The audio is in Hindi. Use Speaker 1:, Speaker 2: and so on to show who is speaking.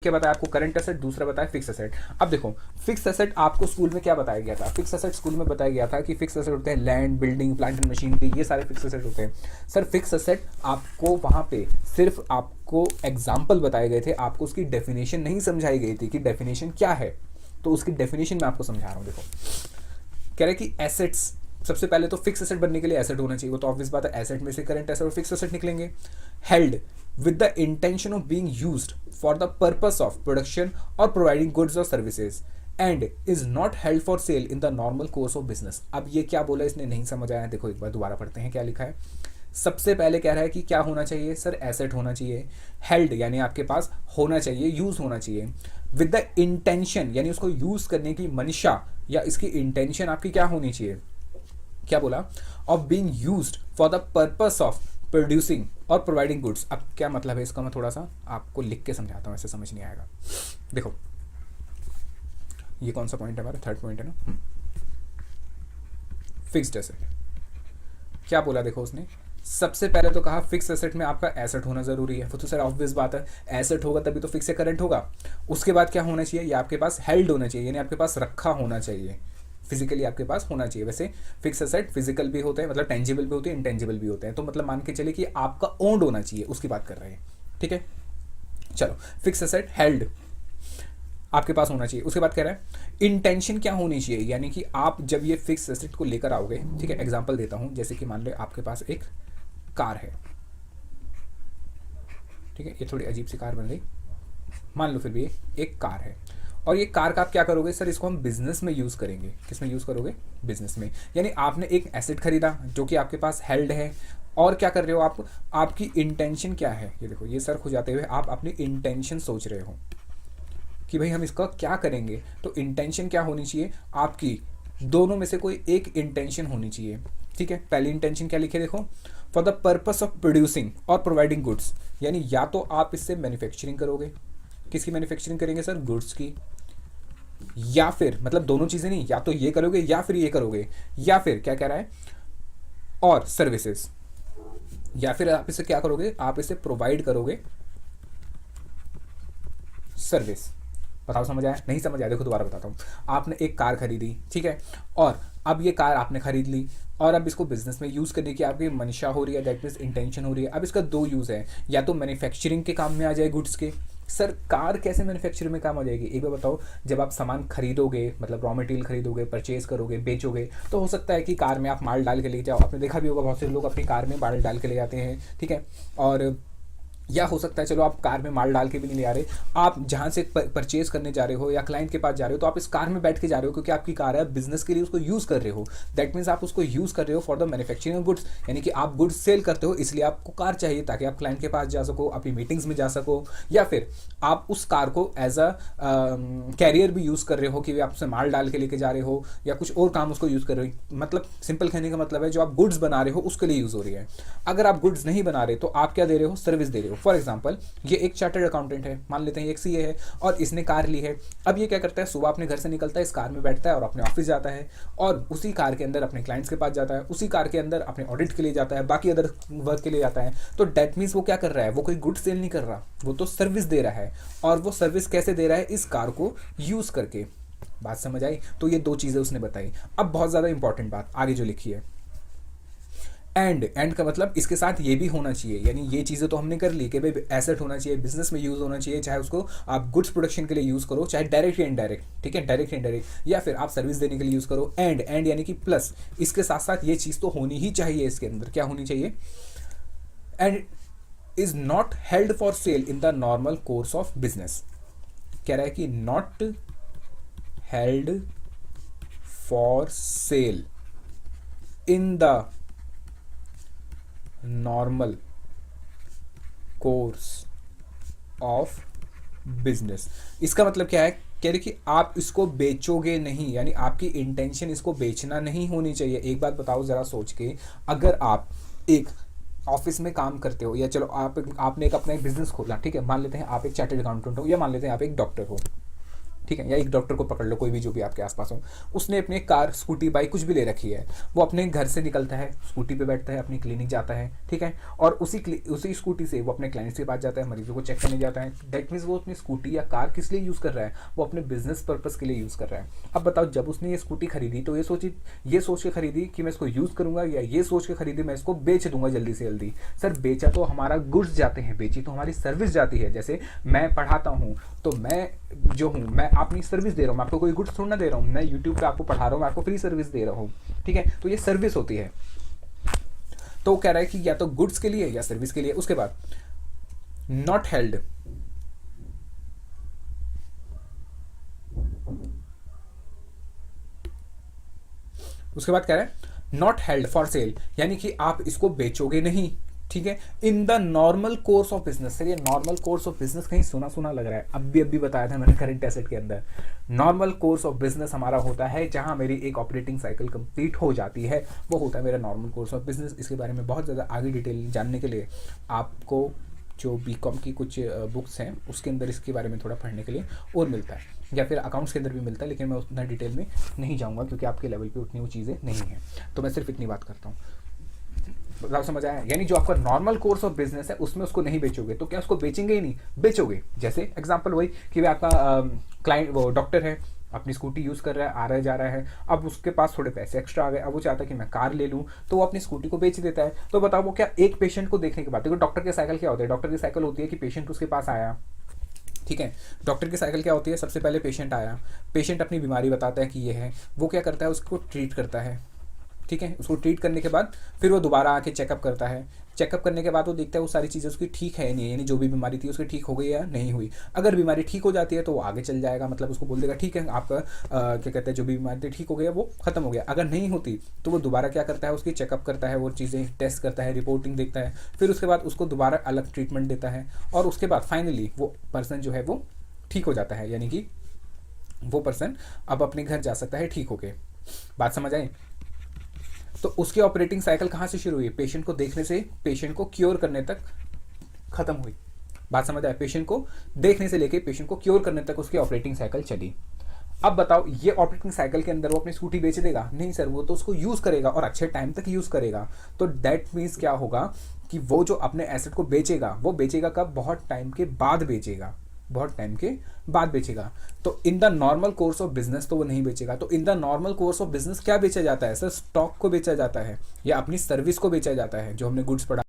Speaker 1: क्या बताया आपको, करंट एसेट, दूसरा बताया फिक्स एसेट। अब देखो फिक्स एसेट आपको स्कूल में क्या बताया गया था, फिक्स एसेट स्कूल में बताया गया था कि फिक्स एसेट होते हैं land, building, plant and machinery, ये सारे फिक्स एसेट होते हैं। सर फिक्स एसेट आपको वहां पे सिर्फ आपको एग्जाम्पल बताए गए थे, आपको उसकी डेफिनेशन नहीं समझाई गई थी कि डेफिनेशन क्या है। तो उसकी डेफिनेशन मैं आपको समझा रहा हूँ। देखो कह रहे कि एसेट्स, सबसे पहले तो फिक्स एसेट बनने के लिए एसेट होना चाहिए, वो तो ऑब्वियस बात है, एसेट में से करंट एसेट और फिक्स एसेट निकलेंगे। Held with the intention of being used for the purpose of production or providing goods or services and is not held for sale in the normal course of business। अब ये क्या बोला इसने, नहीं समझ आया, देखो एक बार दोबारा पढ़ते हैं क्या लिखा है। सबसे पहले कह रहा है कि क्या होना चाहिए सर, एसेट होना चाहिए। हेल्ड यानी आपके पास होना चाहिए, यूज होना चाहिए। विद द इंटेंशन यानी उसको यूज करने की मंशा या इसकी इंटेंशन आपकी क्या होनी चाहिए, क्या बोला, of being used for the purpose of producing और प्रोवाइडिंग गुड्स। अब क्या मतलब है इसका, मैं थोड़ा सा आपको लिख के समझाता हूँ, ऐसे समझ नहीं आएगा। देखो ये कौन सा पॉइंट है हमारा, थर्ड पॉइंट है ना, फिक्स्ड एसेट। क्या बोला देखो उसने, सबसे पहले तो कहा फिक्स एसेट में आपका एसेट होना जरूरी है, वो तो सर ऑब्वियस बात है, एसेट होगा तभी तो फिक्स या करंट होगा। उसके बाद क्या होना चाहिए, ये आपके पास हेल्ड होना चाहिए, यानी आपके पास रखा होना चाहिए, फिजिकली आपके पास होना चाहिए। वैसे फिक्स एसेट फिजिकल भी होते हैं, मतलब टेंजिबल भी होते हैं, इंटेंजिबल भी होते हैं, तो मतलब मान के चलिए कि आपका ओन्ड होना चाहिए, उसकी बात कर रहे हैं, ठीक है। चलो फिक्स एसेट हेल्ड आपके पास होना चाहिए। उसके बाद कह रहा है इंटेंशन क्या होनी चाहिए, यानी कि आप जब ये फिक्स एसेट को लेकर आओगे, ठीक है, एग्जांपल देता हूं, जैसे कि मान लो आपके पास एक कार है, ठीक है, ये थोड़ी अजीब सी कार बन गई, मान लो फिर भी एक कार है, और ये कार का आप क्या करोगे सर, इसको हम बिजनेस में यूज करेंगे। किस में यूज करोगे, बिजनेस में। यानी आपने एक एसेट खरीदा जो कि आपके पास हेल्ड है, और क्या कर रहे हो आप, आपकी इंटेंशन क्या है, ये देखो ये सर खुजाते हुए आप अपनी इंटेंशन सोच रहे हो कि भाई हम इसका क्या करेंगे। तो इंटेंशन क्या होनी चाहिए आपकी, दोनों में से कोई एक इंटेंशन होनी चाहिए, ठीक है। पहली इंटेंशन क्या लिखे देखो, for the purpose of producing और प्रोवाइडिंग गुड्स, यानी या तो आप इससे मैन्युफैक्चरिंग करोगे, किसकी मैन्युफैक्चरिंग करेंगे सर, गुड्स की, या फिर मतलब दोनों चीजें नहीं, या तो ये करोगे या फिर ये करोगे, या फिर क्या कह रहा है, और सर्विसेज, या फिर आप इसे क्या करोगे, आप इसे प्रोवाइड करोगे सर्विस। बताओ समझ आया, नहीं समझ आया, देखो दोबारा बताता हूँ। आपने एक कार खरीदी, ठीक है, और अब ये कार आपने खरीद ली, और अब इसको बिजनेस में यूज करने की आपकी मंशा हो रही है, दैट मीन्स इंटेंशन हो रही है। अब इसका दो यूज है, या तो मैन्युफैक्चरिंग के काम में आ जाए गुड्स के। सर कार कैसे मैन्युफैक्चरिंग में काम आ जाएगी, एक बार बताओ। जब आप सामान खरीदोगे, मतलब रॉ मटेरियल खरीदोगे, परचेज करोगे, बेचोगे, तो हो सकता है कि कार में आप माल डाल के ले जाओ। आपने देखा भी होगा बहुत से लोग अपनी कार में माल डाल के ले जाते हैं, ठीक है। और या हो सकता है चलो आप कार में माल डाल के भी नहीं ले आ रहे, आप जहाँ से परचेज करने जा रहे हो या क्लाइंट के पास जा रहे हो, तो आप इस कार में बैठ के जा रहे हो क्योंकि आपकी कार है, बिजनेस के लिए उसको यूज़ कर रहे हो। दैट मीन्स आप उसको यूज़ कर रहे हो for the manufacturing of goods, यानी कि आप गुड्स सेल करते हो, इसलिए आपको कार चाहिए ताकि आप क्लाइंट के पास जा सको, अपनी मीटिंग्स में जा सको, या फिर आप उस कार को एज अ कैरियर भी यूज़ कर रहे हो कि आपसे माल डाल के लेके जा रहे हो, या कुछ और काम उसको यूज़ कर रहे हो। मतलब सिंपल कहने का मतलब है जो आप गुड्स बना रहे हो उसके लिए यूज़ हो रही है। अगर आप गुड्स नहीं बना रहे तो आप क्या दे रहे हो, सर्विस दे रहे हो। फॉर एग्जाम्पल ये एक चार्टर्ड अकाउंटेंट है, मान लेते हैं एक सीए है, और इसने कार ली है। अब ये क्या करता है, सुबह अपने घर से निकलता है, इस कार में बैठता है और अपने ऑफिस जाता है, और उसी कार के अंदर अपने क्लाइंट्स के पास जाता है, उसी कार के अंदर अपने ऑडिट के लिए जाता है, बाकी अदर वर्क के लिए जाता है। तो डेट मीन्स वो क्या कर रहा है, वो कोई गुड सेल नहीं कर रहा, वो तो सर्विस दे रहा है। और वो सर्विस कैसे दे रहा है, इस कार को यूज करके। बात समझ आई। तो ये दो चीजें उसने बताई। अब बहुत ज्यादा इंपॉर्टेंट बात आगे जो लिखी है, एंड का मतलब इसके साथ ये भी होना चाहिए, यानी ये चीज़ें तो हमने कर ली कि भाई एसेट होना चाहिए, बिजनेस में यूज़ होना चाहिए, चाहे उसको आप गुड्स प्रोडक्शन के लिए यूज़ करो, चाहे डायरेक्ट या इनडायरेक्ट, ठीक है, डायरेक्ट या इनडायरेक्ट, या फिर आप सर्विस देने के लिए यूज़ करो। एंड यानी कि प्लस, इसके साथ साथ ये चीज़ तो होनी ही चाहिए, इसके अंदर क्या होनी चाहिए, and is not held for sale in the normal course of business. कह रहा है कि not held for sale in the normal course of business. इसका मतलब क्या है, कह रहे कि आप इसको बेचोगे नहीं, यानी आपकी इंटेंशन इसको बेचना नहीं होनी चाहिए। एक बात बताओ जरा सोच के, अगर आप एक ऑफिस में काम करते हो, या चलो आपने एक अपना एक बिजनेस खोला, ठीक है, मान लेते हैं आप एक चार्टर्ड अकाउंटेंट हो, या मान लेते हैं आप एक डॉक्टर हो, ठीक है, या एक डॉक्टर को पकड़ लो, कोई भी जो भी आपके आसपास हो, उसने अपनी कार, स्कूटी, बाइक कुछ भी ले रखी है, वो अपने घर से निकलता है, स्कूटी पे बैठता है, अपनी क्लिनिक जाता है, ठीक है, और उसी स्कूटी से वो अपने क्लाइंट्स के पास जाता है, मरीजों को चेक करने जाता है। दैट मीन्स वो अपनी स्कूटी या कार किस लिए यूज़ कर रहा है, वो अपने बिजनेस पर्पज़ के लिए यूज़ कर रहा है। अब बताओ, जब उसने ये स्कूटी खरीदी तो ये सोच के खरीदी कि मैं इसको यूज़ करूंगा, या ये सोच के खरीदी मैं इसको बेच दूंगा जल्दी से जल्दी। सर बेचा तो हमारा गुड्स जाते हैं, बेची तो हमारी सर्विस जाती है। जैसे मैं पढ़ाता हूँ तो मैं जो हूँ, मैं अपनी सर्विस दे रहा हूँ, मैं आपको कोई गुड्स थोड़ा ना दे रहा हूँ, मैं यूट्यूब पे आपको पढ़ा रहा हूँ, मैं आपको फ्री सर्विस दे रहा हूँ, ठीक है, तो ये सर्विस होती है। तो वो कह रहा है कि या तो गुड्स के लिए या सर्विस के लिए। उसके बाद नॉट हेल्ड, उसके बाद कह रहा है नॉट हेल्ड फॉर सेल, यानी कि आप इसको बेचोगे नहीं, ठीक है, in the normal course of business. Sir ये नॉर्मल कोर्स ऑफ बिजनेस कहीं सुना सुना लग रहा है, अभी बताया था मैंने करंट एसेट के अंदर। नॉर्मल कोर्स ऑफ बिजनेस हमारा होता है जहां मेरी एक ऑपरेटिंग साइकिल कंप्लीट हो जाती है, वो होता है मेरा नॉर्मल कोर्स ऑफ बिजनेस। इसके बारे में बहुत ज़्यादा आगे डिटेल जानने के लिए आपको जो बीकॉम की कुछ बुक्स हैं उसके अंदर इसके बारे में थोड़ा पढ़ने के लिए और मिलता है, या फिर अकाउंट्स के अंदर भी मिलता है, लेकिन मैं उतना डिटेल में नहीं जाऊँगा क्योंकि आपके लेवल पे उतनी वो चीज़ें नहीं हैं, तो मैं सिर्फ इतनी बात करता हूँ। बताओ समझ आया? यानी जो आपका नॉर्मल कोर्स ऑफ बिजनेस है उसमें उसको नहीं बेचोगे, तो क्या उसको बेचेंगे ही नहीं, बेचोगे। जैसे एग्जांपल वही कि वे आपका क्लाइंट, वो डॉक्टर है, अपनी स्कूटी यूज़ कर रहा है, आ रहा है जा रहा है, अब उसके पास थोड़े पैसे एक्स्ट्रा आ गए, अब वो चाहता है कि मैं कार ले लूँ, तो वो अपनी स्कूटी को बेच देता है। तो बताओ वो क्या एक पेशेंट को देखने के बाद, देखो डॉक्टर की साइकिल क्या होती है, डॉक्टर की साइकिल होती है कि पेशेंट उसके पास आया, ठीक है, डॉक्टर की साइकिल क्या होती है, सबसे पहले पेशेंट आया, पेशेंट अपनी बीमारी बताता है कि ये है, वो क्या करता है, उसको ट्रीट करता है, ठीक है, उसको ट्रीट करने के बाद फिर वो दोबारा आके चेकअप करता है, चेकअप करने के बाद वो देखता है वो सारी चीज़ें उसकी ठीक है नहीं है, यानी जो भी बीमारी थी उसकी ठीक हो गई या नहीं हुई। अगर बीमारी ठीक हो जाती है तो वो आगे चल जाएगा, मतलब उसको बोल देगा ठीक है आपका क्या कहते हैं जो भी बीमारी थी ठीक हो गया, वो खत्म हो गया। अगर नहीं होती तो वो दोबारा क्या करता है, उसकी चेकअप करता है, वो चीज़ें टेस्ट करता है, रिपोर्टिंग देखता है, फिर उसके बाद उसको दोबारा अलग ट्रीटमेंट देता है, और उसके बाद फाइनली वो पर्सन जो है वो ठीक हो जाता है, यानी कि वो पर्सन अब अपने घर जा सकता है ठीक होके। बात समझ आई? तो उसकी ऑपरेटिंग साइकिल कहाँ से शुरू हुई, पेशेंट को देखने से पेशेंट को क्योर करने तक खत्म हुई। बात समझ आए? पेशेंट को देखने से लेके पेशेंट को क्योर करने तक उसकी ऑपरेटिंग साइकिल चली। अब बताओ ये ऑपरेटिंग साइकिल के अंदर वो अपनी स्कूटी बेच देगा? नहीं सर, वो तो उसको यूज़ करेगा और अच्छे टाइम तक यूज़ करेगा। तो दैट मीन्स क्या होगा कि वो जो अपने एसेट को बेचेगा, वो बेचेगा कब, बहुत टाइम के बाद बेचेगा, बहुत टाइम के बाद बेचेगा। तो in the normal course of business तो वो नहीं बेचेगा। तो in the normal course of business क्या बेचा जाता है सर, स्टॉक को बेचा जाता है या अपनी सर्विस को बेचा जाता है, जो हमने गुड्स पढ़ा